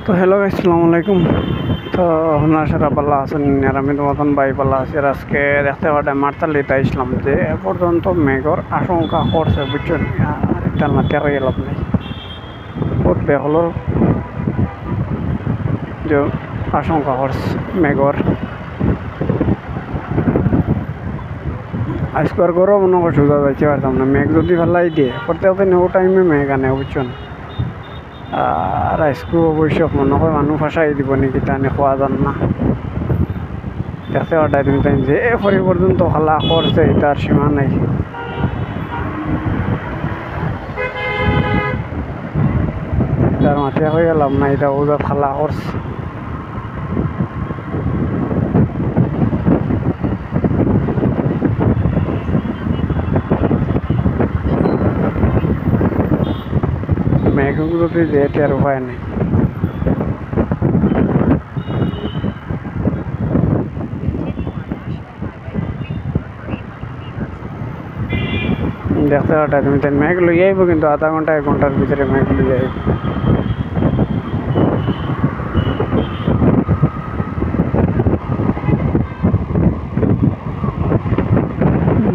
তো hello guys, আসসালামু আলাইকুম। তো আপনারা সারা পাল্লা আছেন আর আমি তো মতন বাই পাল্লা আছি। আর আজকে দেখতে পাটা মারতালিতে আসলাম যে এ পর্যন্ত মেঘর আশঙ্কা করছে বুঝছেন। আর একটা না তেরো লাভ নেই বহুত বেহলর যে আশঙ্কা করছে মেঘর আজকার গরম মনে করে সোজা যাইতে পারতাম না। মেঘ যদি ফেলাই দিয়ে করতে হতে ও টাইমে মেঘ আনে বুঝছেন। আর আজকে অবশ্য মনে হয় মানুষ ফাঁসাই দিব নাকি টানে খোয়া যান না দেখতে পাঠাই তুমি তাই যে পরে পর্যন্ত খালা করছে তার সীমা নাই। তার মাঠে হয়ে গেলাম না এটা ওরা খালা করছে। মেঘগুলোতে যেতে আর উপায় নেই। দেখতে পাঠাই তুমি তাই মেঘ লই আইব কিন্তু আধা ঘন্টা 1 ঘন্টার ভিতরে মেঘ লই আইব।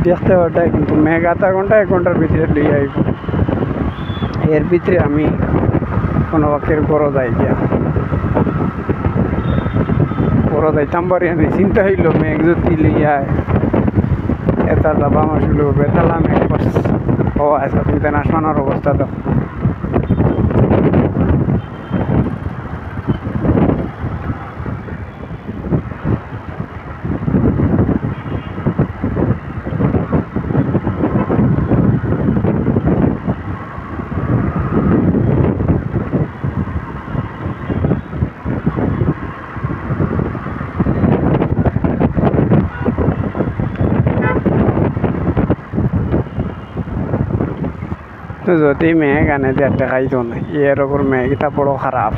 দেখতে পাঠাই কিন্তু মেঘ আধা ঘন্টা 1 ঘন্টার ভিতরে লই আইব। এর ভিতরে আমি কোনো বাক্যের গড় যাই গিয়া গড় যাইতাম পারি আমি চিন্তা হইল মেঘ যদি লইয়ায় এটা যাবা মাসুল বেতালা মেঘ করছে। ও আচ্ছা তুমি তাই আসমানোর অবস্থা তো যদি মেঘ আনে দিয়ে খাইতো না এর ওপর মেঘটা বড় খারাপ।